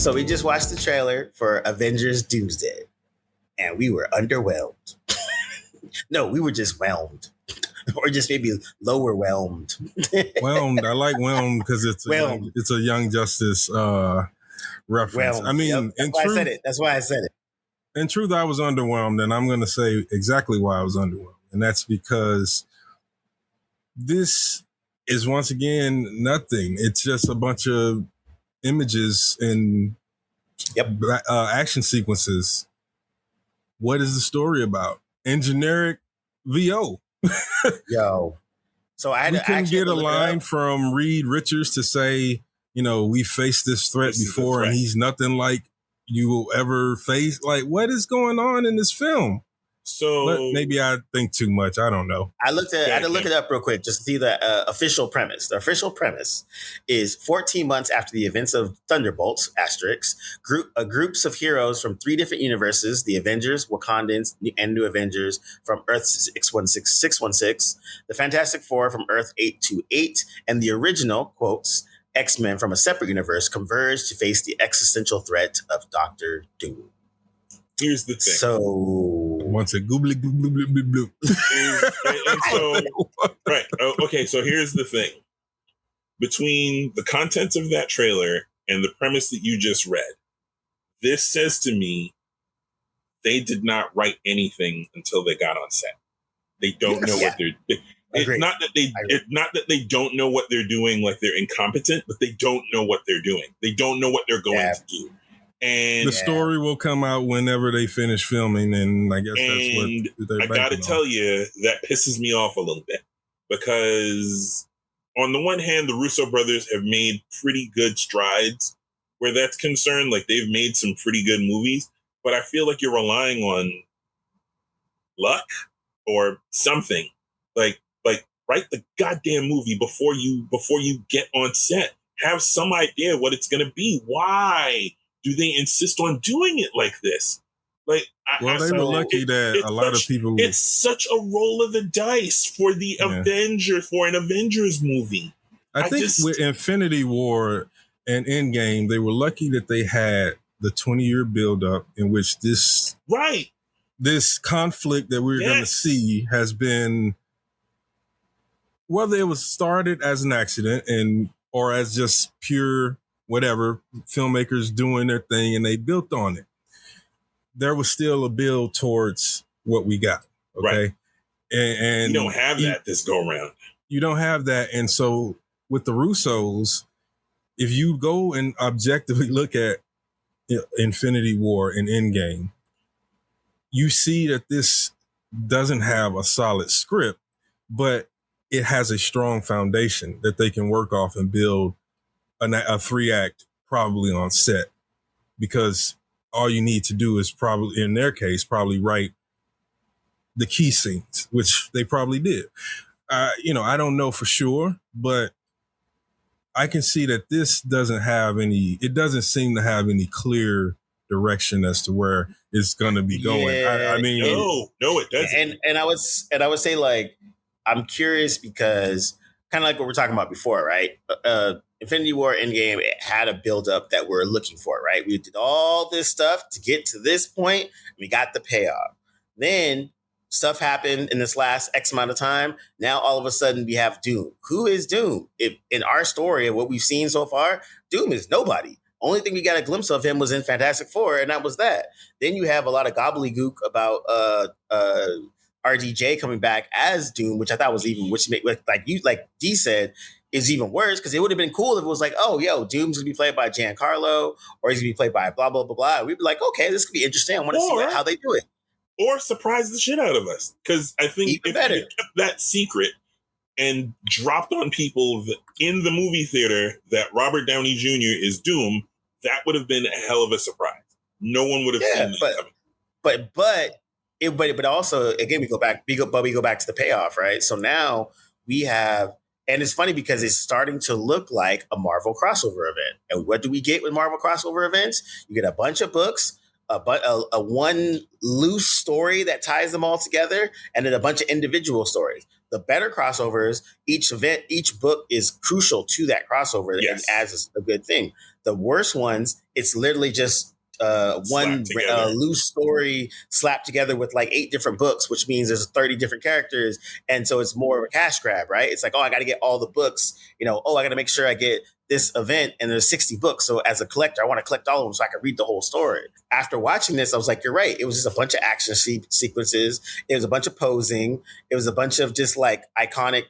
So we just watched the trailer for Avengers Doomsday, and we were underwhelmed. No, we were just whelmed. Or just maybe lower whelmed. Whelmed. I like whelmed because it's a Young Justice reference. Whelmed. I mean, That's why I said it. That's why I said it. In truth, I was underwhelmed, and I'm going to say exactly why I was underwhelmed. And that's because this is, once again, nothing. It's just a bunch of images and action sequences. What is the story about? And generic VO. Yo. So we couldn't get a line from Reed Richards to say, we faced this threat before and he's nothing like you will ever face. Like, what is going on in this film? So but maybe I think too much. I don't know. I had to look it up real quick just to see the official premise. The official premise is 14 months after the events of Thunderbolts, groups of heroes from 3 different universes, the Avengers, Wakandans, and New Avengers from Earth 616, the Fantastic Four from Earth 828, and the original, quotes, X-Men from a separate universe converge to face the existential threat of Dr. Doom. Here's the thing. So once a goobly goobly blue. Right. Okay. So here's the thing. Between the contents of that trailer and the premise that you just read, this says to me they did not write anything until they got on set. They don't know what they're. It's not that they don't know what they're doing, like they're incompetent, but they don't know what they're doing. They don't know what they're going to do. And the story will come out whenever they finish filming, and I guess that's what they're I gotta tell you, that pisses me off a little bit, because on the one hand, the Russo brothers have made pretty good strides where that's concerned. Like, they've made some pretty good movies, but I feel like you're relying on luck or something. Like write the goddamn movie before you get on set. Have some idea what it's gonna be. Why do they insist on doing it like this? Like, they were lucky that a lot of people. It's such a roll of the dice for the Avengers, for an Avengers movie. I think with Infinity War and Endgame, they were lucky that they had the 20-year buildup in which this conflict that we're going to see has been, whether it was started as an accident or as just pure whatever, filmmakers doing their thing and they built on it. There was still a build towards what we got. Okay. Right. And you don't have that this go around. You don't have that. And so with the Russos, if you go and objectively look at Infinity War and Endgame, you see that this doesn't have a solid script, but it has a strong foundation that they can work off and build a 3-act probably on set, because all you need to do is probably, in their case, write the key scenes, which they probably did. I don't know for sure, but I can see that this doesn't seem to have any clear direction as to where it's going to be going. I mean, no, it doesn't. And I would say, like, I'm curious because kind of like what we're talking about before, right? Infinity War Endgame, it had a buildup that we're looking for, right? We did all this stuff to get to this point. We got the payoff. Then stuff happened in this last X amount of time. Now, all of a sudden, we have Doom. Who is Doom? In our story and what we've seen so far, Doom is nobody. Only thing we got a glimpse of him was in Fantastic Four, and that was that. Then you have a lot of gobbledygook about RDJ coming back as Doom, which I thought was even, like D said, is even worse, because it would have been cool if it was like, oh, yo, Doom's gonna be played by Giancarlo, or he's gonna be played by blah blah blah blah. We'd be like, okay, this could be interesting. I want to see how they do it, or surprise the shit out of us. Because I think if you kept that secret and dropped on people in the movie theater that Robert Downey Jr. is Doom, that would have been a hell of a surprise. No one would have seen that coming. But also, again, we go back to the payoff, right? So now we have, and it's funny because it's starting to look like a Marvel crossover event. And what do we get with Marvel crossover events? You get a bunch of books, a one loose story that ties them all together, and then a bunch of individual stories. The better crossovers, each book is crucial to that crossover and adds a good thing. The worst ones, it's literally just one loose story slapped together with like 8 different books, which means there's 30 different characters. And so it's more of a cash grab, right? It's like, oh, I got to get all the books, I got to make sure I get this event, and there's 60 books. So as a collector, I want to collect all of them so I can read the whole story. After watching this, I was like, you're right. It was just a bunch of action sequences. It was a bunch of posing. It was a bunch of just like iconic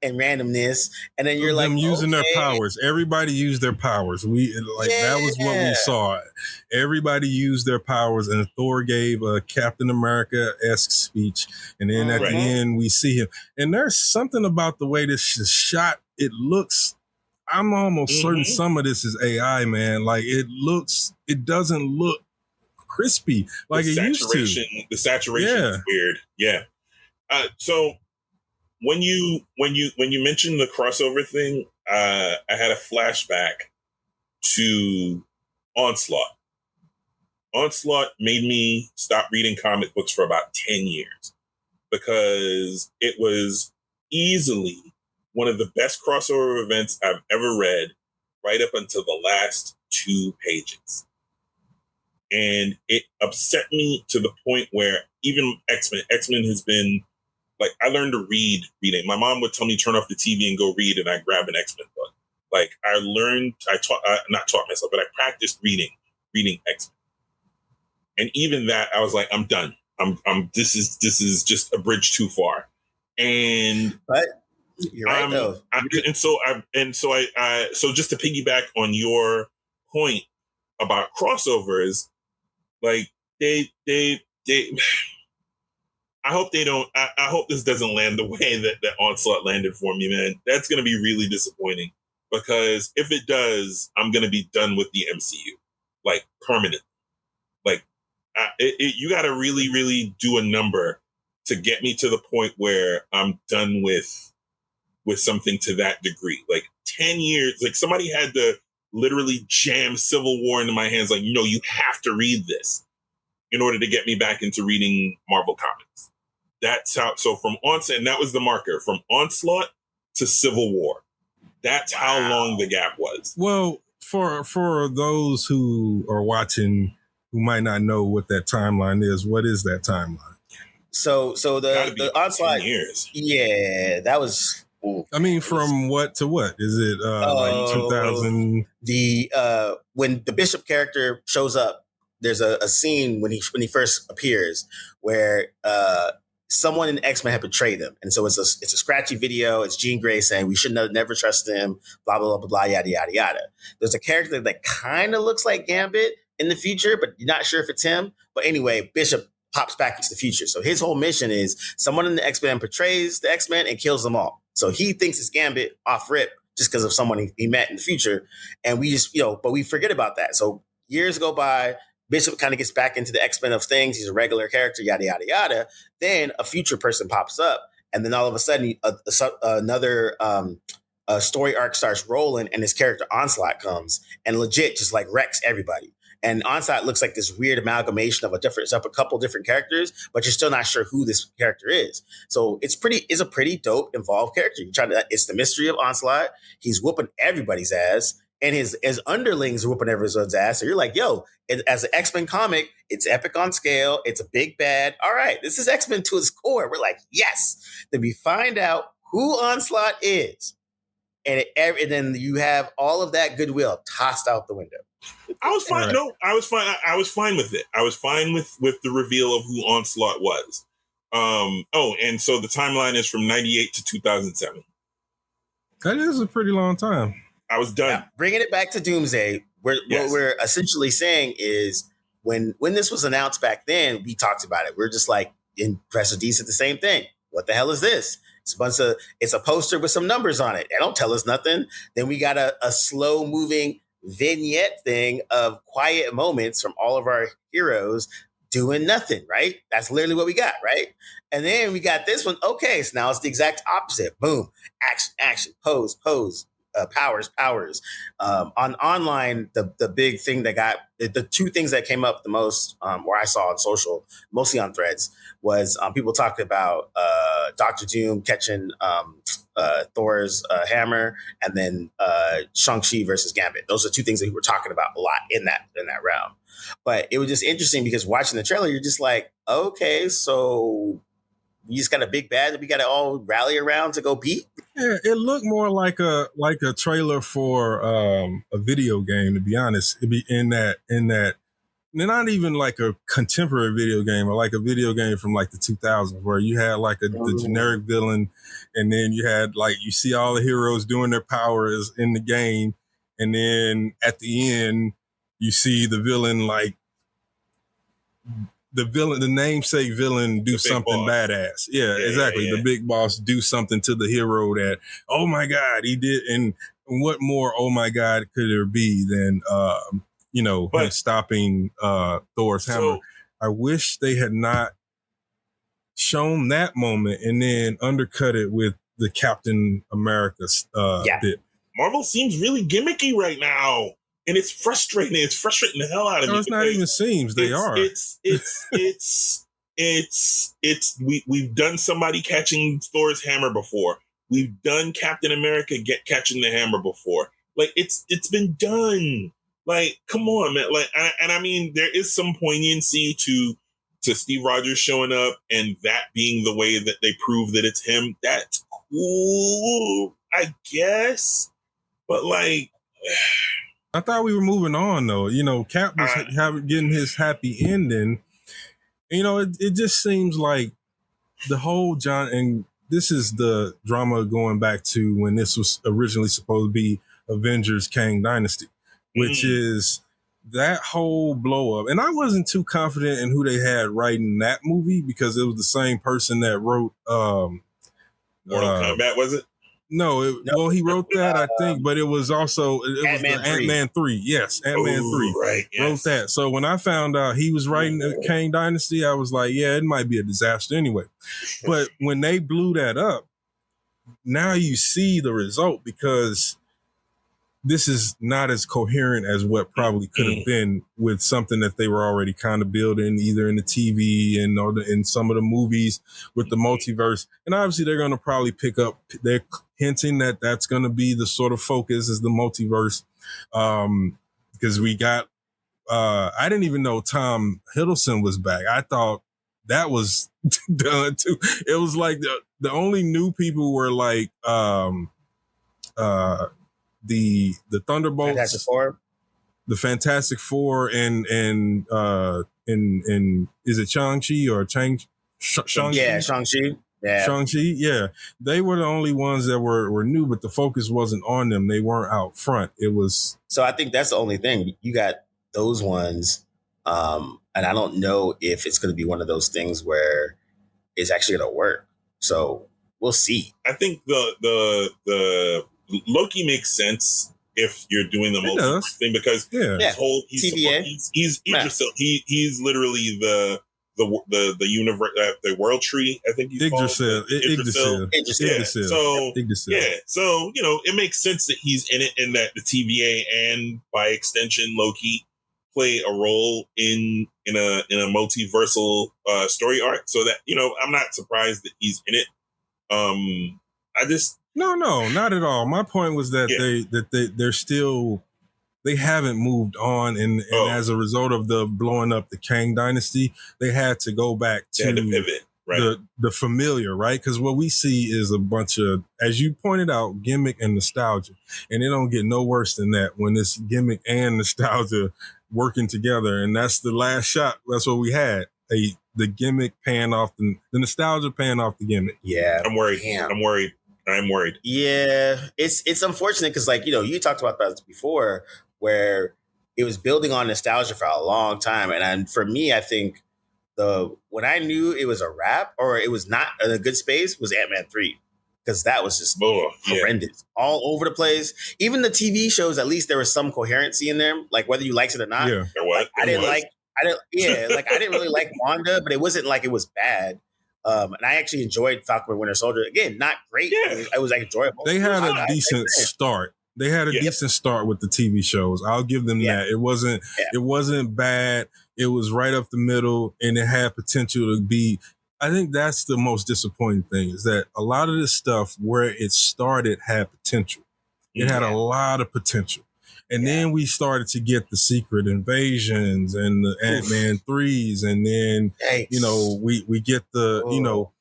and randomness, and then you're like, them using their powers. Everybody used their powers. That was what we saw. Everybody used their powers, and Thor gave a Captain America-esque speech, and then at the end we see him. And there's something about the way this is shot. It looks. I'm almost certain some of this is AI, man. Like it doesn't look crispy like it used to. The saturation is weird. Yeah. So. When you mentioned the crossover thing, I had a flashback to Onslaught. Onslaught made me stop reading comic books for about 10 years because it was easily one of the best crossover events I've ever read, right up until the last 2 pages. And it upset me to the point where even X-Men has been, like, I learned to reading. My mom would tell me turn off the TV and go read, and I grab an X-Men book. Like, not taught myself, but I practiced reading X-Men. And even that, I was like, I'm done. This is just a bridge too far. And but you're right though. So just to piggyback on your point about crossovers, like they I hope they don't. I hope this doesn't land the way that Onslaught landed for me, man. That's going to be really disappointing because if it does, I'm going to be done with the MCU, like permanent. Like, you got to really, really do a number to get me to the point where I'm done with something to that degree. Like 10 years, like somebody had to literally jam Civil War into my hands. Like, you have to read this in order to get me back into reading Marvel Comics. That's how, so from Onslaught, and that was the marker, from Onslaught to Civil War. That's how long the gap was. Well, for those who are watching who might not know what that timeline is, what is that timeline? So the Onslaught years. Yeah, that was. I mean, from what to what? Is it like 2000? When the Bishop character shows up, there's a scene when he first appears where someone in X-Men had betrayed him, and so it's a scratchy video. It's Jean Grey saying we should never trust him. Blah blah blah blah yada yada yada. There's a character that kind of looks like Gambit in the future, but you're not sure if it's him. But anyway, Bishop pops back into the future. So his whole mission is someone in the X-Men betrays the X-Men and kills them all. So he thinks it's Gambit off rip just because of someone he met in the future, and we just but we forget about that. So years go by. Bishop kind of gets back into the X-Men of things. He's a regular character, yada, yada, yada. Then a future person pops up. And then all of a sudden, another story arc starts rolling, and his character Onslaught comes and legit just like wrecks everybody. And Onslaught looks like this weird amalgamation of a couple different characters, but you're still not sure who this character is. So it's a pretty dope, involved character. It's the mystery of Onslaught. He's whooping everybody's ass. And his underlings are whooping everyone's ass. So you're like, yo, as an X-Men comic, it's epic on scale. It's a big bad. All right, this is X-Men to its core. We're like, yes. Then we find out who Onslaught is. And then you have all of that goodwill tossed out the window. I was fine. Right. No, I was fine. I was fine with it. I was fine with the reveal of who Onslaught was. And so the timeline is from 98 to 2007. That is a pretty long time. I was done. Now, bringing it back to Doomsday, what we're essentially saying is when this was announced back then, we talked about it. We're just like, in Professor D said the same thing. What the hell is this? It's a poster with some numbers on it. They don't tell us nothing. Then we got a slow moving vignette thing of quiet moments from all of our heroes doing nothing, right? That's literally what we got, right? And then we got this one. Okay, so now it's the exact opposite. Boom, action, pose. Powers. On online, the big thing that got the 2 things that came up the most, where I saw on social, mostly on threads, was people talked about Doctor Doom catching Thor's hammer, and then Shang-Chi versus Gambit. Those are two things that we were talking about a lot in that round. But it was just interesting because watching the trailer, you're just like, okay, so you just got a big bad that we got to all rally around to go beat. Yeah, it looked more like a trailer for a video game. To be honest, it'd be in that. Not even like a contemporary video game, or like a video game from like the 2000s, where you had like the generic villain, and then you had like, you see all the heroes doing their powers in the game, and then at the end you see the villain, like the namesake villain, do something badass. Yeah, exactly. The big boss do something to the hero that, oh my God, he did. And what more, oh my God, could there be than him stopping Thor's hammer? I wish they had not shown that moment and then undercut it with the Captain America bit. Marvel seems really gimmicky right now, and it's frustrating. It's frustrating the hell out of me. It's not even seems, they are. We've done somebody catching Thor's hammer before. We've done Captain America catching the hammer before. Like, it's been done. Like, come on, man. Like, and I mean, there is some poignancy to Steve Rogers showing up and that being the way that they prove that it's him. That's cool, I guess. But like, I thought we were moving on though. Cap was getting his happy ending. It just seems like the whole John, and this is the drama going back to when this was originally supposed to be Avengers Kang Dynasty, which is that whole blow up. And I wasn't too confident in who they had writing that movie because it was the same person that wrote Mortal Kombat, was it? No, he wrote that, I think, but it was also Ant-Man 3. Yes, Ant-Man 3 right, yes. Wrote that. So when I found out he was writing Kang Dynasty, I was like, yeah, it might be a disaster anyway. But when they blew that up, now you see the result, because this is not as coherent as what probably could have been with something that they were already kind of building, either in the TV and or in some of the movies with the multiverse. And obviously they're going to probably pick up, they're hinting that that's going to be the sort of focus, is the multiverse. Because we got, I didn't even know Tom Hiddleston was back. I thought that was done too. It was like the only new people were like, the Thunderbolts, Fantastic Four, the Fantastic Four, and is it Shang-Chi or Shang-Chi? Yeah, Shang-Chi. Yeah. Shang-Chi, yeah. They were the only ones that were new, but the focus wasn't on them. They weren't out front. It was. So I think that's the only thing. You got those ones. And I don't know if it's going to be one of those things where it's actually going to work. So we'll see. I think the Loki makes sense if you're doing the multiverse thing, because he's Idris. He's literally the universe, the world tree. I think he's called Yggdrasil. So it makes sense that he's in it, and that the TVA and by extension Loki play a role in a multiversal story arc. So that I'm not surprised that he's in it. No, not at all. My point was that they're still, they haven't moved on, and as a result of the blowing up the Kang Dynasty, they had to go back to pivot, right? the familiar, right? Because what we see is a bunch of, as you pointed out, gimmick and nostalgia, and it don't get no worse than that when it's gimmick and nostalgia working together, and that's the last shot. That's what we had. The gimmick paying off the nostalgia paying off the gimmick. Yeah, I'm worried. I'm worried. Yeah, it's unfortunate because, like, you talked about that before, where it was building on nostalgia for a long time, and for me, I think when I knew it was a wrap or it was not in a good space was Ant-Man 3, because that was just horrendous, all over the place. Even the TV shows, at least there was some coherency in them, like whether you liked it or not. Yeah, I didn't really like Wanda, but it wasn't like it was bad. And I actually enjoyed Falcon and Winter Soldier. Again, not great. Yeah. It was like enjoyable. They had a decent start. They had a decent start with the TV shows. I'll give them that. It wasn't bad. It was right up the middle, and it had potential to be I think that's the most disappointing thing, is that a lot of this stuff where it started had potential. It had a lot of potential. And then we started to get the Secret Invasions and the Ant-Man 3s. And then, you know, we get the, you know,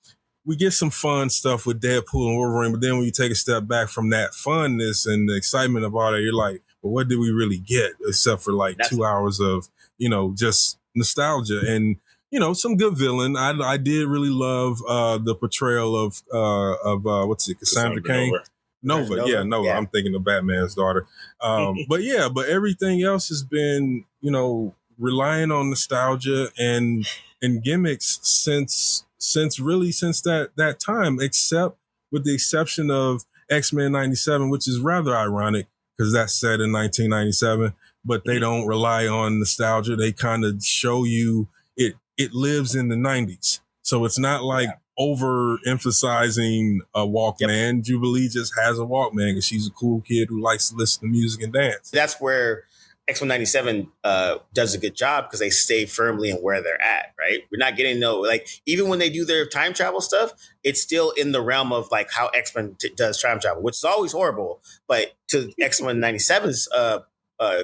we get some fun stuff with Deadpool and Wolverine. But then when you take a step back from that funness and the excitement of all that, you're like, well, what did we really get except for like 2 hours of, you know, just nostalgia and, you know, some good villain. I did really love the portrayal of what's it, Cassandra Cain? Nova. I'm thinking of Batman's daughter. But everything else has been, you know, relying on nostalgia and gimmicks since that time, except with the exception of X-Men 97, which is rather ironic because that's set in 1997, but they don't rely on nostalgia. They kind of show you it lives in the 90s. So it's not like overemphasizing a Walkman. Jubilee just has a Walkman because she's a cool kid who likes to listen to music and dance. That's where X-Men 97 does a good job because they stay firmly in where they're at, right? We're not getting even when they do their time travel stuff, it's still in the realm of like how X-Men does time travel, which is always horrible. But to X-Men 97's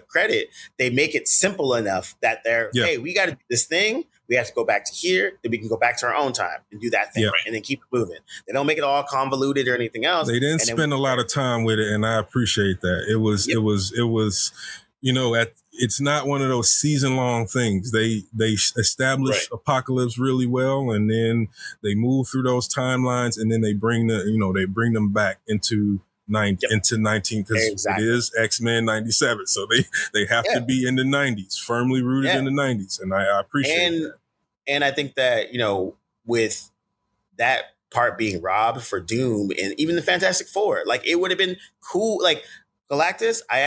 credit, they make it simple enough that hey, we got to do this thing. We have to go back to here, then we can go back to our own time and do that thing, and then keep it moving. They don't make it all convoluted or anything else. They didn't spend a lot of time with it, and I appreciate that. It was, you know, it's not one of those season-long things. They establish Apocalypse really well, and then they move through those timelines, and then they bring them back into 19 because it is X-Men 97, so they have to be in the 90s, firmly rooted in the 90s, and I appreciate that. And I think that, you know, with that part being robbed for Doom and even the Fantastic Four, like it would have been cool. Like Galactus, I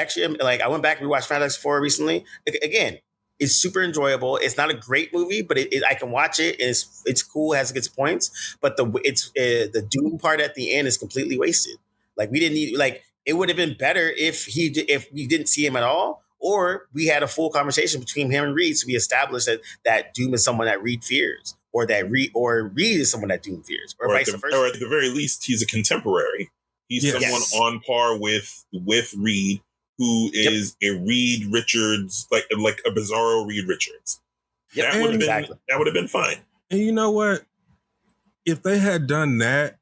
went back and rewatched Fantastic Four recently. Again, it's super enjoyable. It's not a great movie, but I can watch it and it's cool, has its points. But the Doom part at the end is completely wasted. Like we didn't need, like it would have been better if we didn't see him at all, or we had a full conversation between him and Reed, so we established that Doom is someone that Reed fears, or that Reed is someone that Doom fears, or vice versa. Or at the very least, he's a contemporary. He's someone on par with Reed, who is a Reed Richards, like a Bizarro Reed Richards. That would have been fine. And you know what? If they had done that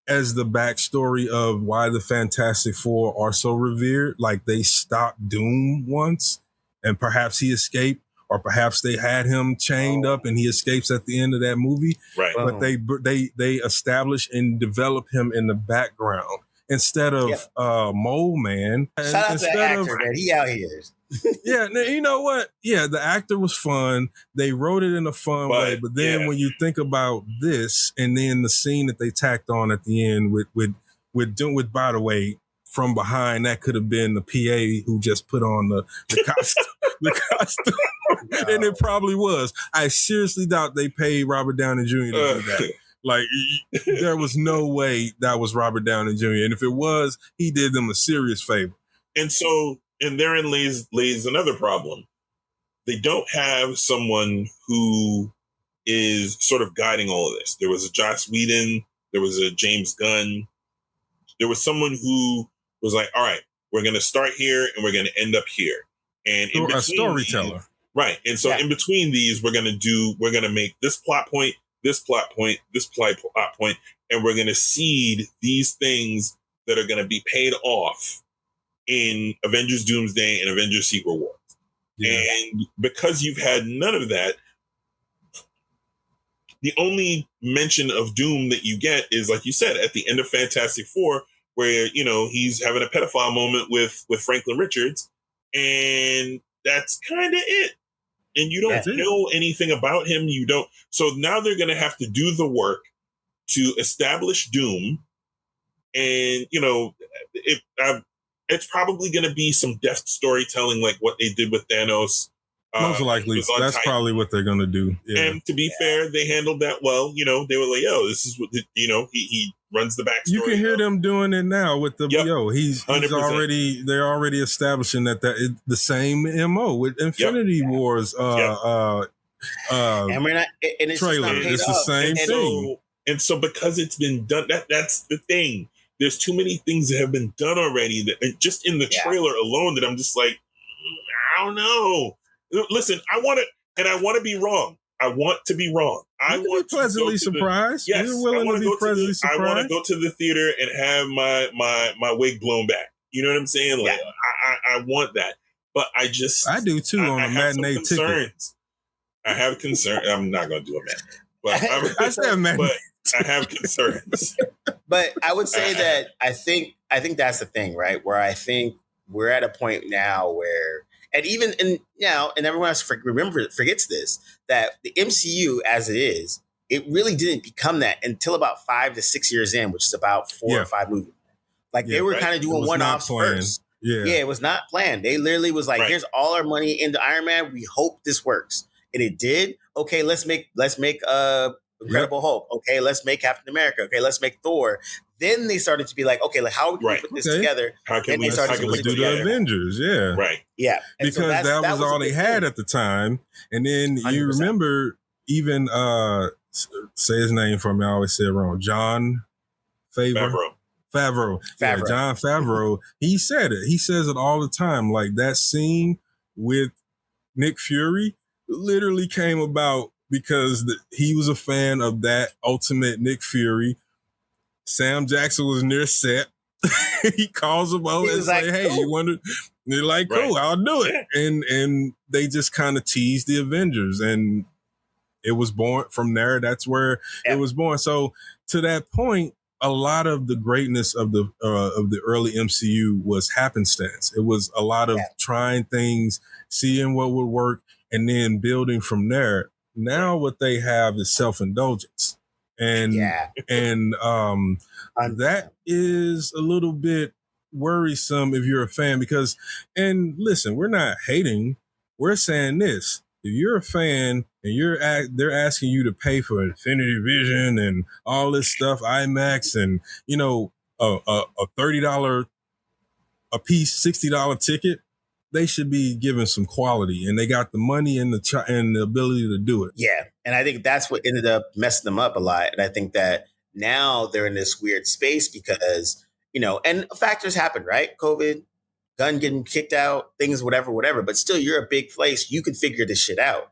as the backstory of why the Fantastic Four are so revered, like they stopped Doom once and perhaps he escaped, or perhaps they had him chained up and he escapes at the end of that movie. Right. But they establish and develop him in the background instead of Mole Man. Shout out to the actor, man. He out here. Yeah, you know what? Yeah, the actor was fun. They wrote it in a fun way. But then when you think about this, and then the scene that they tacked on at the end with by the way, from behind, that could have been the PA who just put on the costume. The costume. No. And it probably was. I seriously doubt they paid Robert Downey Jr. to do that. Like, there was no way that was Robert Downey Jr. And if it was, he did them a serious favor. And therein lays another problem. They don't have someone who is sort of guiding all of this. There was a Joss Whedon. There was a James Gunn. There was someone who was like, all right, we're going to start here and we're going to end up here. And in between, a storyteller. Right. And so in between these, we're going to make this plot point, this plot point, this plot point, and we're going to seed these things that are going to be paid off in Avengers Doomsday and Avengers Secret Wars. Yeah. And because you've had none of that, the only mention of Doom that you get is, like you said, at the end of Fantastic Four, where, you know, he's having a pedophile moment with Franklin Richards, and that's kind of it. And you don't know anything about him. You don't. So now they're going to have to do the work to establish Doom. And, you know, it's probably going to be some deft storytelling like what they did with Thanos. Most likely. That's probably what they're going to do. Yeah. And to be fair, they handled that well. You know, they were like, yo, this is what, you know, he runs the backstory. You can hear them doing it now with the, he's 100%. already, they're already establishing that is the same MO with Infinity Wars. and we're not, and it's trailer. just not paid It's the off. same thing. And so because it's been done, that's the thing. There's too many things that have been done already that just in the trailer alone that I'm just like, I don't know. Listen, I want to be wrong. I want to be wrong. I want to be pleasantly surprised. Yes, we're willing to be pleasantly surprised. I want to go to the theater and have my wig blown back. You know what I'm saying? Like I want that, but I do too on a matinee ticket. I have concerns. I'm not going to do a matinee, but I said matinee. But I have concerns. But I would say that I think that's the thing, right? Where I think we're at a point now where, and even and everyone else forgets this, that the MCU as it is, it really didn't become that until about 5 to 6 years in, which is about 4 or 5 movies. Like they were kind of doing one-offs first. Yeah, it was not planned. They literally was like, here's all our money into Iron Man. We hope this works. And it did. Okay, let's make Incredible Hulk. Okay, let's make Captain America. Okay, let's make Thor. Then they started to be like, okay, like how can we put this together? How can we do the Avengers? Yeah, right. Yeah, and because that was all they had at the time. And then 100%. You remember even say his name for me. I always say it wrong. Jon Favreau. Yeah, Jon Favreau. He said it. He says it all the time. Like that scene with Nick Fury literally came about because he was a fan of that Ultimate Nick Fury. Sam Jackson was near set. He calls him out and say, "Hey, you want to?" They're like, "Cool, I'll do it." And they just kind of teased the Avengers, and it was born from there. That's where it was born. So to that point, a lot of the greatness of the early MCU was happenstance. It was a lot of trying things, seeing what would work, and then building from there. Now what they have is self-indulgence. And that is a little bit worrisome if you're a fan because, and listen, we're not hating. We're saying this. If you're a fan and they're asking you to pay for Infinity Vision and all this stuff, IMAX, and a $30 a piece, $60 ticket, they should be given some quality, and they got the money and the ability to do it. Yeah, and I think that's what ended up messing them up a lot. And I think that now they're in this weird space because and factors happen, right? COVID, Gunn getting kicked out, things, whatever. But still, you're a big place. You can figure this shit out.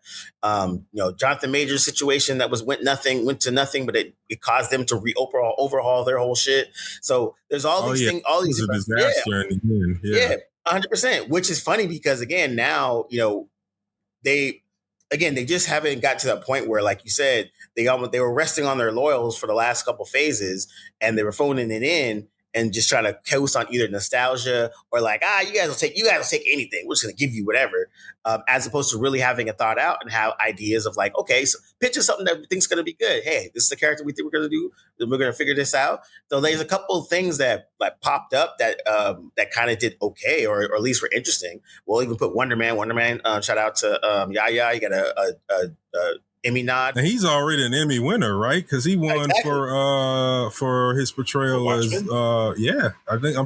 Jonathan Major's situation that went to nothing, but it caused them to overhaul their whole shit. So there's all these things, all these disaster in the end. Yeah. 100%, which is funny because again, now, they just haven't got to that point where, like you said, they were resting on their laurels for the last couple phases and they were phoning it in and just trying to coast on either nostalgia or like, you guys will take anything. We're just going to give you whatever, as opposed to really having it thought out and have ideas of like, okay, so picture something that we think's going to be good. Hey, this is the character we think we're going to do. We're going to figure this out. So there's a couple of things that like popped up that kind of did okay, or at least were interesting. We'll even put Wonder Man. Shout out to Yaya. You got a Emmy nod. And he's already an Emmy winner, right? Because he won for his portrayal as I'm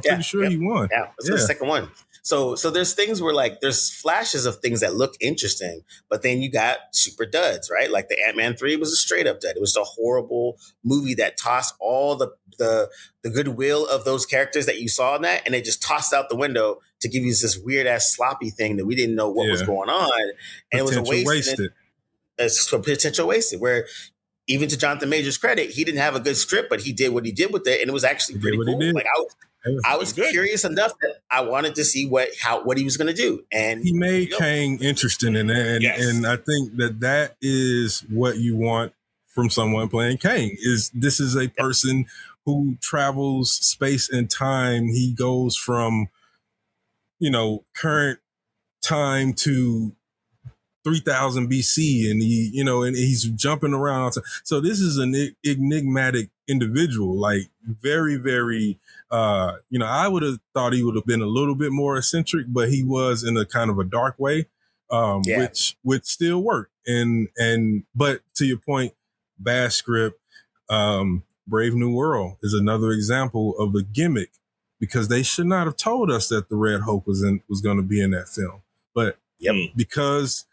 pretty sure he won. Yeah, that's the second one. So there's things where like there's flashes of things that look interesting, but then you got super duds, right? Like the Ant-Man 3 was a straight up dud. It was a horrible movie that tossed all the goodwill of those characters that you saw in that, and they just tossed out the window to give you this weird ass sloppy thing that we didn't know what was going on, and it was a waste. It's a potential wasted, where even to Jonathan Major's credit, he didn't have a good script, but he did what he did with it, and it was actually pretty cool. Like I was curious enough that I wanted to see what he was going to do, and he made Kang interesting in that, and I think that is what you want from someone playing Kang. This is a person who travels space and time. He goes from current time to 3000 BC, and he's jumping around. So this is an enigmatic individual, like very, very, I would have thought he would have been a little bit more eccentric, but he was in a kind of a dark way, which still worked. But to your point, bad script, Brave New World is another example of a gimmick, because they should not have told us that the Red Hulk was going to be in that film. But because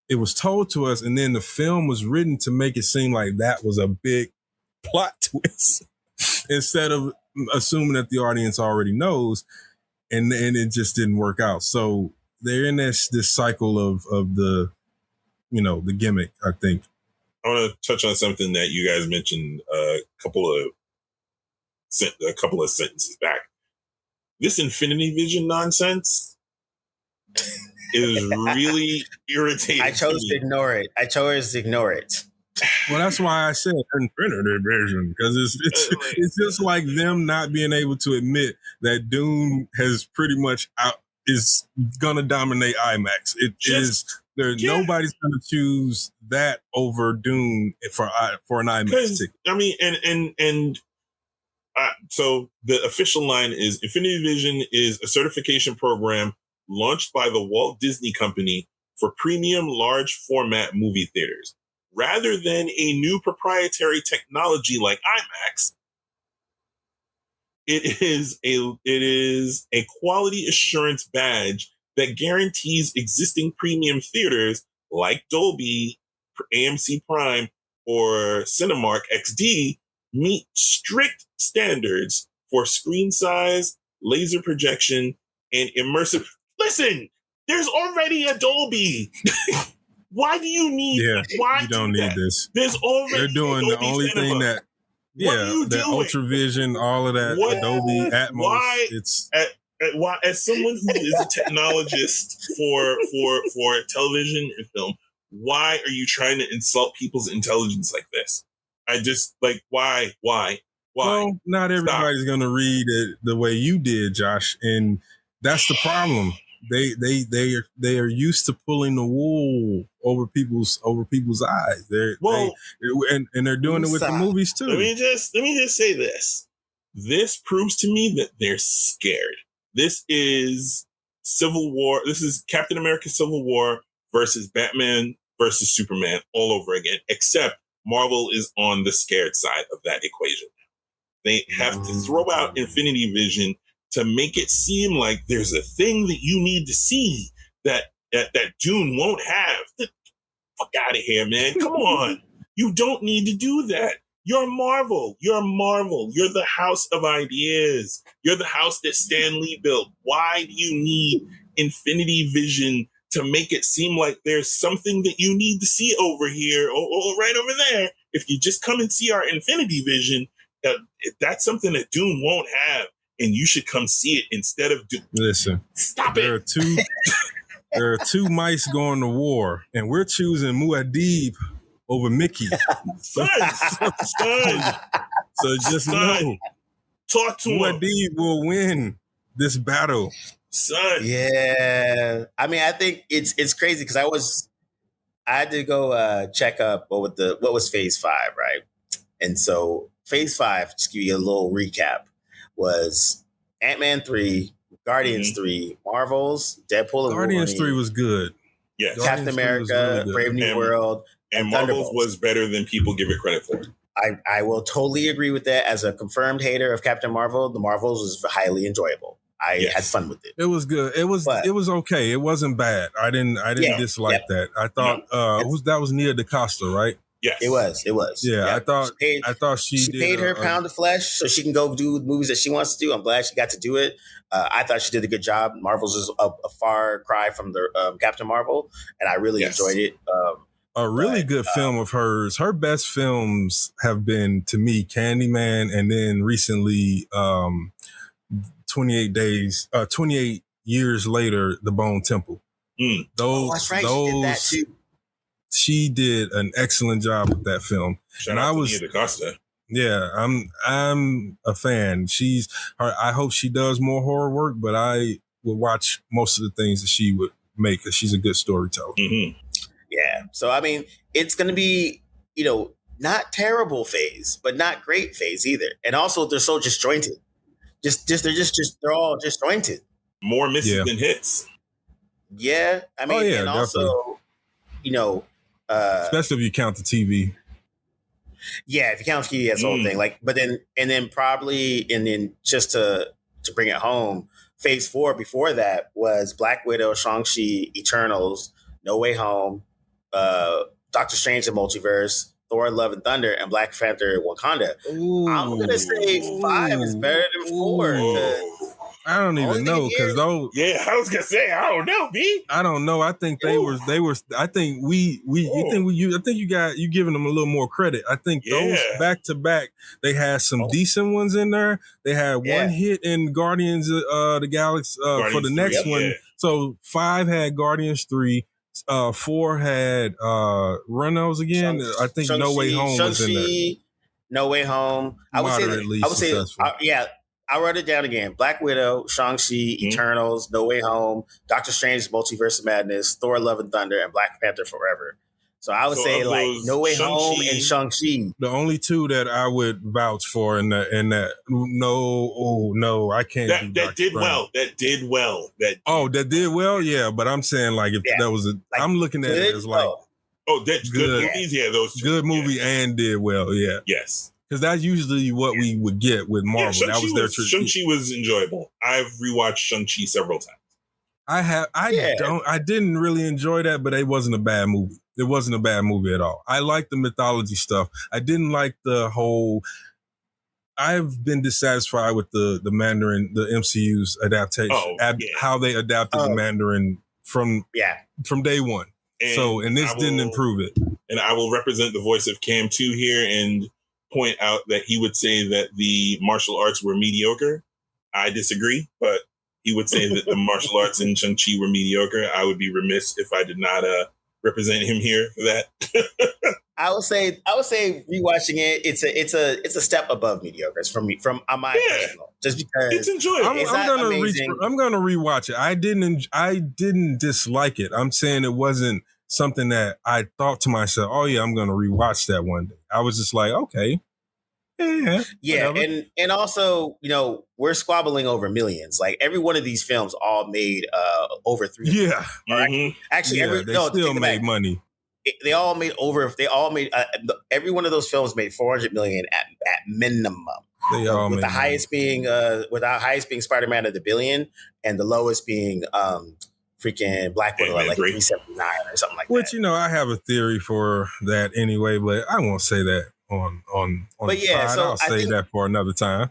it was told to us, and then the film was written to make it seem like that was a big plot twist instead of assuming that the audience already knows, and it just didn't work out. So they're in this cycle of the, you know, the gimmick, I think. I want to touch on something that you guys mentioned a couple of sentences back. This Infinity Vision nonsense is really irritating. I chose to ignore it. Well, that's why I said Infinity Vision, because it's just like them not being able to admit that Dune has pretty much is gonna dominate IMAX. Nobody's gonna choose that over Dune for an IMAX ticket. I mean, so the official line is Infinity Vision is a certification program launched by the Walt Disney Company for premium large format movie theaters. Rather than a new proprietary technology like IMAX, it is a quality assurance badge that guarantees existing premium theaters like Dolby, AMC Prime, or Cinemark XD meet strict standards for screen size, laser projection, and immersive. Listen, there's already a Dolby. Why do you need? Yeah, why you don't need this. There's already. They're doing the only thing that. Yeah, the Ultravision, all of that, Adobe Atmos. Why? Why, as someone who is a technologist for television and film, why are you trying to insult people's intelligence like this? I just why? Well, not everybody's going to read it the way you did, Josh, and that's the problem. They are used to pulling the wool over people's eyes. They're doing it with the movies too. Let me just say this. This proves to me that they're scared. This is Civil War. This is Captain America Civil War versus Batman versus Superman all over again, except Marvel is on the scared side of that equation. They have to throw out Infinity Vision to make it seem like there's a thing that you need to see that Dune won't have. Get the fuck out of here, man. Come on. You don't need to do that. You're Marvel. You're the house of ideas. You're the house that Stan Lee built. Why do you need Infinity Vision to make it seem like there's something that you need to see over here or right over there? If you just come and see our Infinity Vision, that's something that Dune won't have. And you should come see it instead of Listen, stop there it. There are two mice going to war, and we're choosing Muad'Dib over Mickey. Son. So just know, talk to him. Muad'Dib will win this battle, son. Yeah, I mean, I think it's crazy because I had to go check up what was Phase 5, right? And so Phase 5, just give you a little recap, was Ant-Man 3, Guardians 3, Marvels, Deadpool and Guardians Wolverine, 3 was good. Yes. Captain America, really Brave New World, and Marvels was better than people give it credit for. I will totally agree with that. As a confirmed hater of Captain Marvel, the Marvels was highly enjoyable. I had fun with it. It was good. It was okay. It wasn't bad. I didn't dislike that. I thought that was Nia DaCosta, right? Yes, it was. Yeah, yep. I thought she paid her pound of flesh so she can go do the movies that she wants to do. I'm glad she got to do it. I thought she did a good job. Marvel's is a far cry from the Captain Marvel, and I really enjoyed it. A really good film of hers. Her best films have been, to me, Candyman, and then recently, 28 years later, The Bone Temple. That's right. She did that too. She did an excellent job with that film. Shout out to Nia DaCosta. Yeah, I'm a fan. I hope she does more horror work, but I would watch most of the things that she would make because she's a good storyteller. Mm-hmm. Yeah. So, I mean, it's going to be, not terrible phase, but not great phase either. And also they're so disjointed. They're all disjointed. More misses than hits. Yeah. I mean, and also, especially if you count the TV. Yeah, if you count TV, that's the whole thing. And then just to bring it home, Phase 4 before that was Black Widow, Shang-Chi, Eternals, No Way Home, Doctor Strange: The Multiverse, Thor: Love and Thunder, and Black Panther: Wakanda. Ooh, I'm gonna say 5 is better than 4. I don't even know because those. Yeah, I was gonna say I don't know, B. I don't know. I think they were. I think I think you giving them a little more credit. I think those back to back, they had some decent ones in there. They had one hit in Guardians the Galaxy for the next one. So 5 had Guardians 3. 4 had Runos again. I think No Way Home was in there. No Way Home. I would say I wrote it down again. Black Widow, Shang-Chi, Eternals, No Way Home, Doctor Strange, Multiverse of Madness, Thor: Love and Thunder, and Black Panther Forever. So I would say like No Way Home and Shang-Chi. The only 2 that I would vouch for in that no, I can't. That did well. That did well. That did well. Yeah, but I'm saying like if that was I'm looking at it as like that's good movies. Yeah, those 2. Good movie and did well. Yeah. Yes. Because that's usually what we would get with Marvel. Yeah, that was their tradition. Shang-Chi was enjoyable. I've rewatched Shang-Chi several times. I didn't really enjoy that, but it wasn't a bad movie. It wasn't a bad movie at all. I like the mythology stuff. I didn't like the whole. I've been dissatisfied with the Mandarin, the MCU's adaptation, how they adapted the Mandarin from day one. And this didn't improve it. And I will represent the voice of Cam 2 here and point out that he would say that the martial arts were mediocre. I disagree, but he would say that the martial arts in Shang-Chi were mediocre. I would be remiss if I did not represent him here for that. I would say rewatching it, it's a step above mediocre. It's from my personal, just because it's enjoyable. I'm gonna rewatch it. I didn't dislike it. I'm saying it wasn't something that I thought to myself, oh yeah, I'm gonna rewatch that one day. I was just like, okay. Yeah, and also, we're squabbling over millions. Like every one of these films all made over 3. Yeah, right? Actually, they still made money. They all made every one of those films made 400 million at minimum. They all with the highest being Spider-Man at $1 billion, and the lowest being freaking Black Widow at like 379 or something like that. Which I have a theory for that anyway, but I won't say that on but the pod. I'll say that for another time.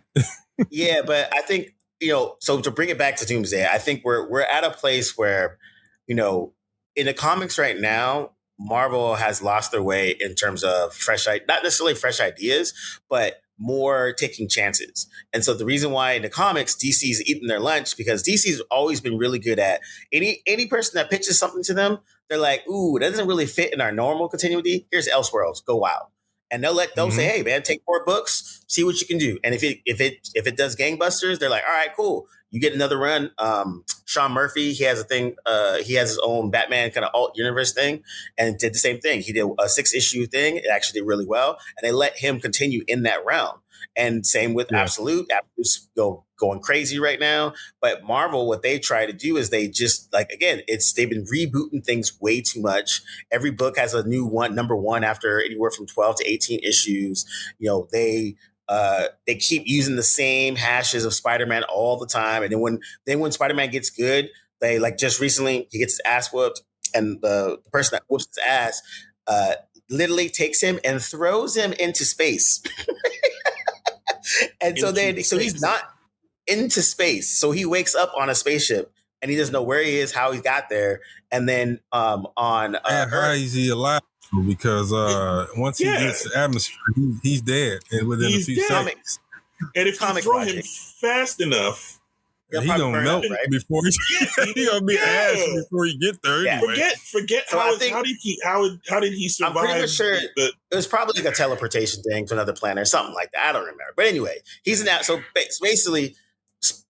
Yeah, but I think so to bring it back to Doomsday, I think we're at a place where in the comics right now, Marvel has lost their way in terms of not necessarily fresh ideas, but more taking chances. And so the reason why in the comics DC's eating their lunch, because DC's always been really good at any person that pitches something to them, they're like, ooh, that doesn't really fit in our normal continuity. Here's Elseworlds, go wild. And they'll say, hey man, take 4 books, see what you can do. And if it does gangbusters, they're like, all right, cool. You get another run. Sean Murphy, he has a thing. He has his own Batman kind of alt universe thing, and did the same thing. He did a 6-issue thing. It actually did really well, and they let him continue in that realm. And same with Absolute. Absolute's going crazy right now. But Marvel, what they try to do is they just they've been rebooting things way too much. Every book has a new number one after anywhere from 12 to 18 issues. They keep using the same hashes of Spider-Man all the time. And then when Spider-Man gets good, they just recently he gets his ass whooped, and the person that whoops his ass literally takes him and throws him into space. And so he's not into space. So he wakes up on a spaceship and he doesn't know where he is, how he got there. And then on how is he alive? Because once he gets the atmosphere, he's dead, and within a few seconds. And if you throw him fast enough, he gonna melt before he gonna be ash before he get there. Yeah. Anyway. Forget so how did he survive? I'm pretty sure it was probably like a teleportation thing to another planet or something like that. I don't remember. But anyway, he's in that. So basically,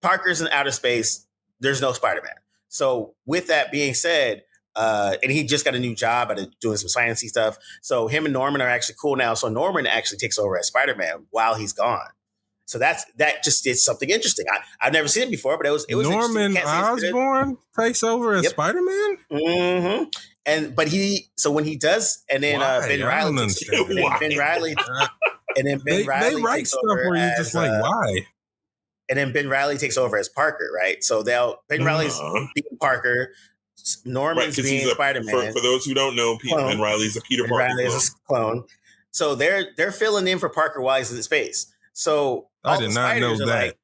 Parker's in outer space. There's no Spider-Man. So with that being said, and he just got a new job at doing some sciencey stuff. So him and Norman are actually cool now. So Norman actually takes over as Spider-Man while he's gone. So that just did something interesting. I've never seen it before, but it was Norman Osborn takes over as Spider-Man. Mm-hmm. When he does, and then Ben Reilly takes over. Where you're just like, why? And then Ben Reilly takes over as Parker, right? So Ben Reilly's beating Parker. Norman's being Spider-Man. For those who don't know, Ben Reilly's a Peter Parker clone. Is a clone. So they're filling in for Parker while he's in space. So I did not know that. Like,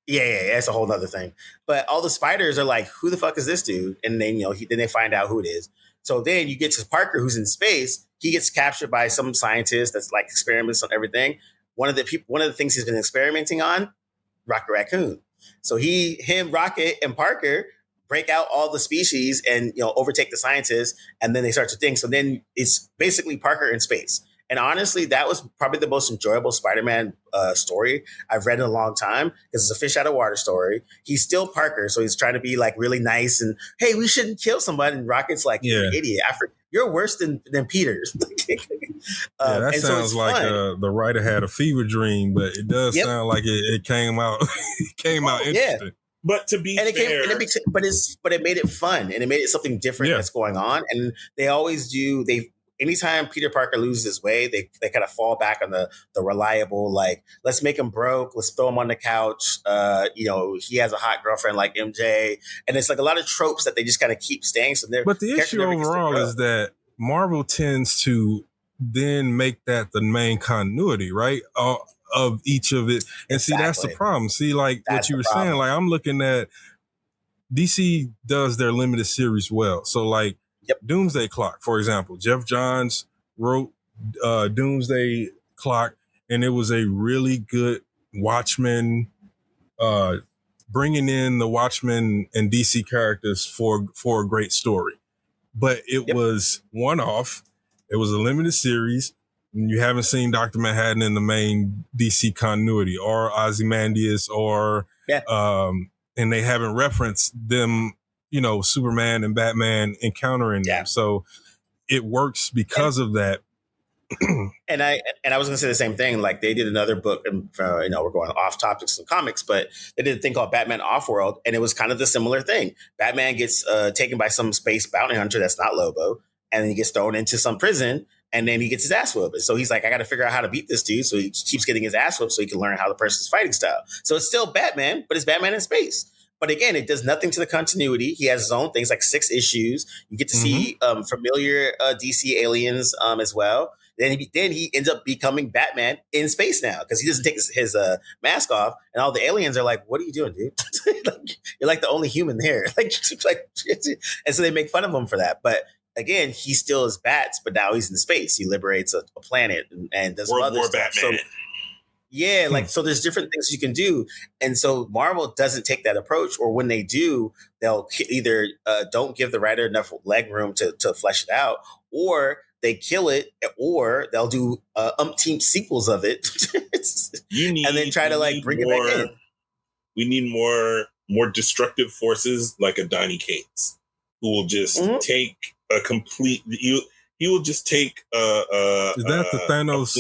yeah, that's a whole other thing. But all the spiders are like, who the fuck is this dude? And then then they find out who it is. So then you get to Parker, who's in space. He gets captured by some scientist that's like experiments on everything. One of the things he's been experimenting on, Rocket Raccoon. So him, Rocket, and Parker break out all the species and overtake the scientists, and then they start to think. So then it's basically Parker in space. And honestly, that was probably the most enjoyable Spider-Man story I've read in a long time, because it's a fish out of water story. He's still Parker, so he's trying to be like really nice and, hey, we shouldn't kill somebody. And Rocket's like, you're an idiot. You're worse than Peter's. That sounds like the writer had a fever dream, but it does sound like it came out interesting. Yeah. But to be fair, it made it fun, and it made it something different that's going on. And they always do. Anytime Peter Parker loses his way, they kind of fall back on the reliable, like, let's make him broke, let's throw him on the couch. He has a hot girlfriend like MJ, and it's like a lot of tropes that they just kind of keep staying. So but the issue overall is that Marvel tends to then make that the main continuity, right? Of each of it. And see, that's the problem. See, like what you were saying, like I'm looking at DC does their limited series well. So like Doomsday Clock, for example, Jeff Johns wrote Doomsday Clock, and it was a really good Watchmen, bringing in the Watchmen and DC characters for a great story. But it was one-off. It was a limited series. You haven't seen Dr. Manhattan in the main DC continuity, or Ozymandias, or and they haven't referenced them, Superman and Batman encountering them. So it works because of that. And I was going to say the same thing. Like, they did another book, and we're going off topics of comics, but they did a thing called Batman Offworld, and it was kind of the similar thing. Batman gets taken by some space bounty hunter that's not Lobo, and then he gets thrown into some prison, and then he gets his ass whooped. So he's like, I got to figure out how to beat this dude. So he keeps getting his ass whooped so he can learn how the person's fighting style. So it's still Batman, but it's Batman in space. But again, it does nothing to the continuity. He has his own things, like 6 issues. You get to see familiar DC aliens as well. Then he ends up becoming Batman in space now, because he doesn't take his mask off, and all the aliens are like, "What are you doing, dude? You're like the only human there." And so they make fun of him for that. But again, he still is Bats, but now he's in space. He liberates a planet and does World other War stuff. Batman. So so there's different things you can do. And so Marvel doesn't take that approach, or when they do, they'll either don't give the writer enough leg room to flesh it out, or they kill it, or they'll do umpteen sequels of it and then try to bring it back in. We need more destructive forces like a Donny Cates, who will just take a complete. He will just take is that the Thanos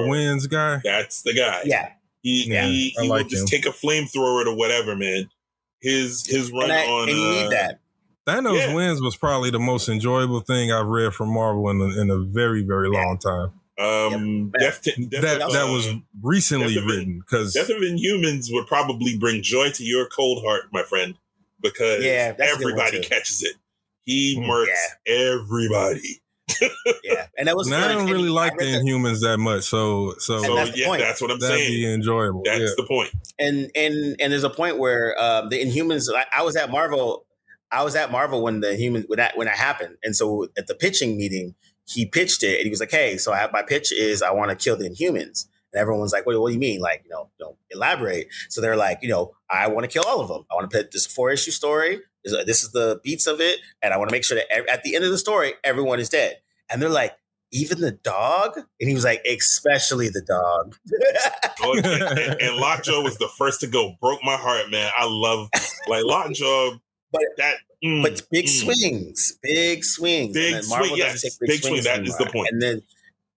wins guy? That's the guy. Yeah. He will just take a flamethrower to whatever, man. His run on. And you need that. Thanos wins was probably the most enjoyable thing I've read from Marvel in a very, very long time. That was recently written, because Death of Inhumans would probably bring joy to your cold heart, my friend, because everybody catches it. He murks everybody. And that was. I don't really like the Inhumans that much, so that's what I'm saying. That'd be enjoyable. That's the point. And there's a point where the Inhumans. I was at Marvel when the Inhumans when that happened, and so at the pitching meeting, he pitched it, and he was like, "Hey, so my pitch is I want to kill the Inhumans." And everyone's like, what do you mean? Like, elaborate. So they're like, I want to kill all of them. I want to put this 4-issue story. This is the beats of it. And I want to make sure that at the end of the story, everyone is dead. And they're like, even the dog? And he was like, especially the dog. And Lockjaw was the first to go. Broke my heart, man. I love, Lockjaw. But big swings. Big swings. Big swing, yes. Big swing. That is the point. And then,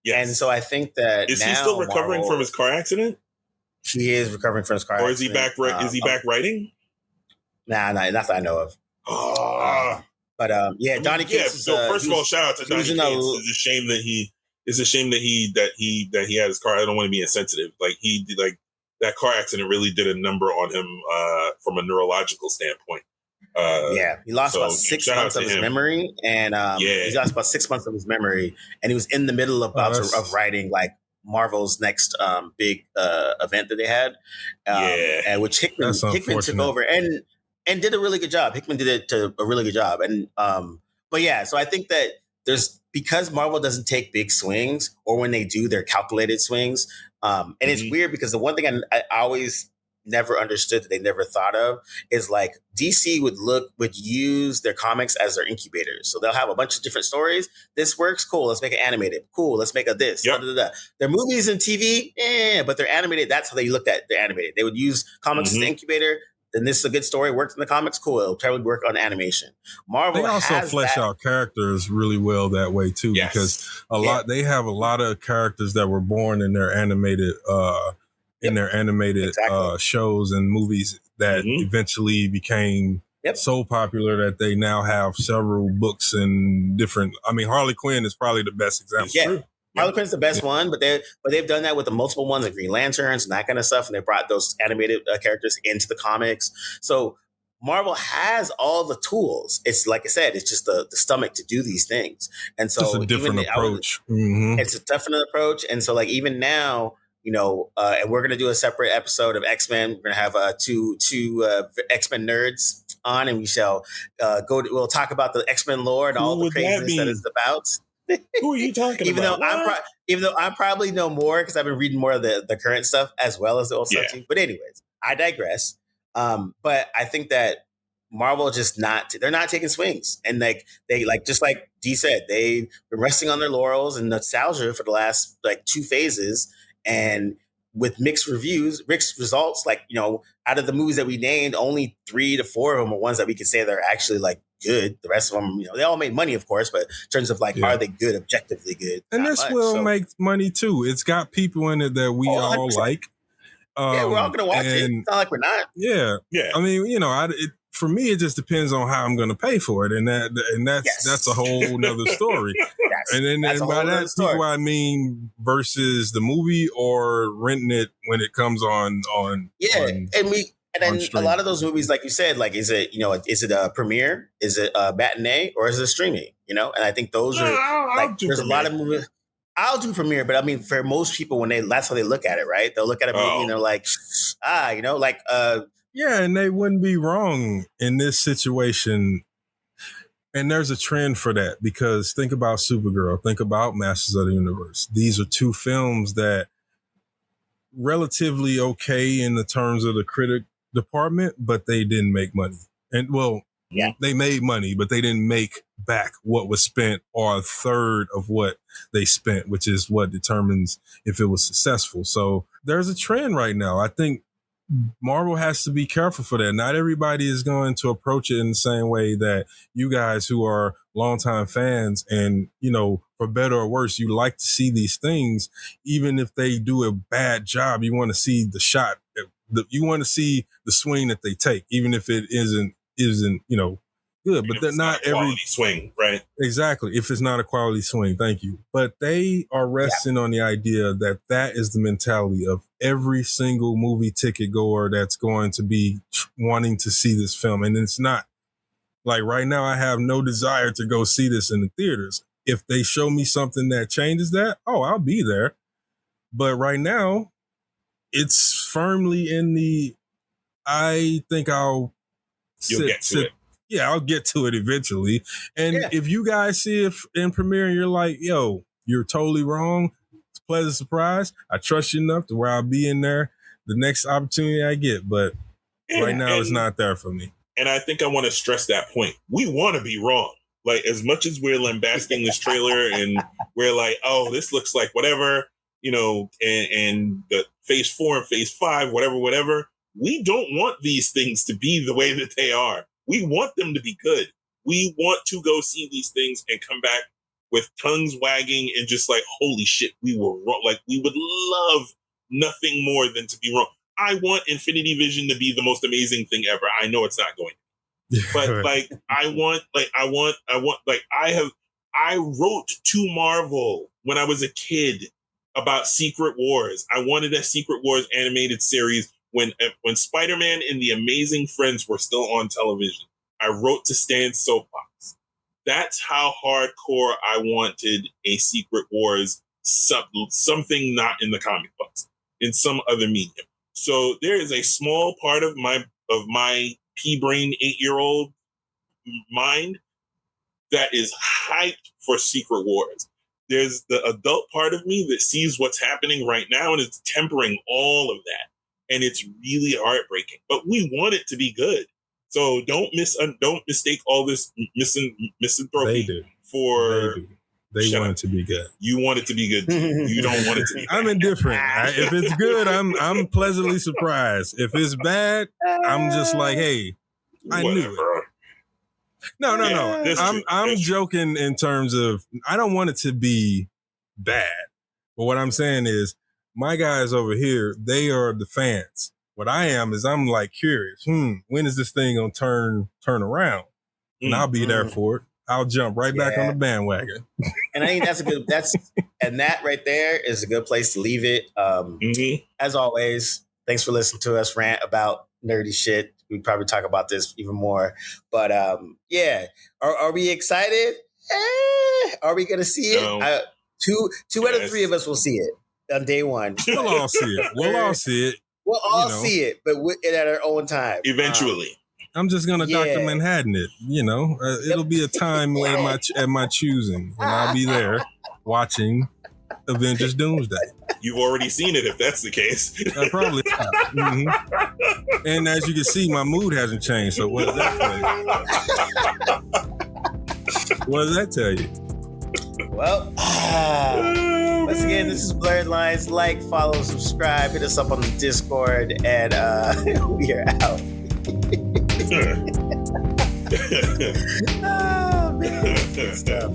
and so I think that is he still recovering from his car accident? He is recovering from his car accident. Or is he back? Is he back writing? Nah, not that I know of. But Donny Cates. So first of all, shout out to Donny Cates. It's a shame that he had his car. I don't want to be insensitive. That car accident really did a number on him from a neurological standpoint. He lost about So 6 shout out months to of his him. memory, and he lost about 6 months of his memory, and he was in the middle of writing like Marvel's next big event that they had, and which Hickman took over and did a really good job. Hickman did it to a really good job, and but yeah, so I think that because Marvel doesn't take big swings, or when they do, they're calculated swings, and it's weird because the one thing I always never understood that they never thought of is like DC would use their comics as their incubators. So they'll have a bunch of different stories. This works, cool. Let's make it animated. Cool. Let's make a this. Yep. Da, da, da. Their movies and TV, but they're animated. That's how they looked at they're animated. They would use comics as the incubator. Then this is a good story. Worked in the comics, cool. It'll probably work on animation. Marvel they also flesh out characters really well that way too, because they have a lot of characters that were born in their animated shows and movies that eventually became so popular that they now have several books and different. I mean, Harley Quinn is probably the best example. Yeah. Harley Quinn's the best one, but they've done that with the multiple ones, like Green Lanterns and that kind of stuff, and they brought those animated characters into the comics. So Marvel has all the tools. It's like I said, it's just the stomach to do these things, and so it's a different approach. It's a different approach, and so like even now, and we're going to do a separate episode of X-Men. We're going to have two X-Men nerds on, and we shall we'll talk about the X-Men lore and all the craziness that it's about. Who are you talking even about? Even though I probably know more because I've been reading more of the current stuff as well as the old stuff too. But anyways, I digress. But I think that Marvel they're not taking swings, and just like Dee said, they've been resting on their laurels and nostalgia for the last like two phases, and with mixed results. Like out of the movies that we named, only 3 to 4 of them are ones that we can say they're actually like good. The rest of them, they all made money, of course, but in terms of like, are they good, objectively good? And this will make money too. It's got people in it that we all like. We're all going to watch it. It's not like we're not. Yeah. I mean, for me, it just depends on how I'm going to pay for it, and that's a whole nother story. And by that, people I mean versus the movie or renting it when it comes on. And then a lot of those movies, like you said, like is it a premiere, is it a matinee, or is it streaming? And I think those are there's a lot of movies. I'll do premiere, but I mean, for most people, that's how they look at it, right? They'll look at a movie and they're like, yeah, and they wouldn't be wrong in this situation. And there's a trend for that, because think about Supergirl, think about Masters of the Universe. These are two films that relatively okay in the terms of the critic department, but they didn't make money. And they made money, but they didn't make back what was spent, or a third of what they spent, which is what determines if it was successful. So there's a trend right now. I think Marvel has to be careful for that. Not everybody is going to approach it in the same way that you guys who are longtime fans and, for better or worse, you like to see these things. Even if they do a bad job, you want to see the shot. You want to see the swing that they take, even if it isn't good. But they're not every swing, right? Exactly. If it's not a quality swing, thank you. But they are resting on the idea that is the mentality of every single movie ticket goer that's going to be wanting to see this film. And it's not like right now, I have no desire to go see this in the theaters. If they show me something that changes that, I'll be there. But right now, it's firmly in the, I think I'll get to it. Yeah, I'll get to it eventually. And if you guys see it in premiere and you're like, yo, you're totally wrong, it's a pleasant surprise. I trust you enough to where I'll be in there the next opportunity I get. But right now, it's not there for me. And I think I want to stress that point. We want to be wrong. Like, as much as we're lambasting this trailer and we're like, oh, this looks like whatever, and the phase 4 and phase 5, whatever. We don't want these things to be the way that they are. We want them to be good. We want to go see these things and come back with tongues wagging and just like, holy shit, we were wrong. Like, we would love nothing more than to be wrong. I want Infinity Vision to be the most amazing thing ever. I know it's not going to be. But I wrote to Marvel when I was a kid about Secret Wars. I wanted a Secret Wars animated series when Spider-Man and the Amazing Friends were still on television. I wrote to Stan's soapbox. That's how hardcore I wanted a Secret Wars, something not in the comic books, in some other medium. So there is a small part of my pea-brain 8-year-old mind that is hyped for Secret Wars. There's the adult part of me that sees what's happening right now and it's tempering all of that. And it's really heartbreaking. But we want it to be good. So don't mistake all this misanthropy for... They want it to be good. You want it to be good too. You don't want it to be bad. I'm indifferent. If it's good, I'm pleasantly surprised. If it's bad, I'm just like, hey, I knew it. No. I'm joking in terms of I don't want it to be bad. But what I'm saying is my guys over here, they are the fans. What I am is I'm like curious. When is this thing gonna turn around? And I'll be there for it. I'll jump right back on the bandwagon. And I think and that right there is a good place to leave it. As always, thanks for listening to us rant about nerdy shit. We probably talk about this even more, but are we excited? Are we going to see it? No. Two out of 3 of us will see it on day one. We'll all see it. We'll all see it, but at our own time. Eventually. I'm just gonna Dr. Manhattan it. It'll be a time at my choosing, and I'll be there watching Avengers Doomsday. You've already seen it, if that's the case. I probably have. Mm-hmm. And as you can see, my mood hasn't changed. So what does that tell you? What does that tell you? Well, once again, this is Blerdlines. Like, follow, subscribe, hit us up on the Discord, and we are out. Oh man, good stuff.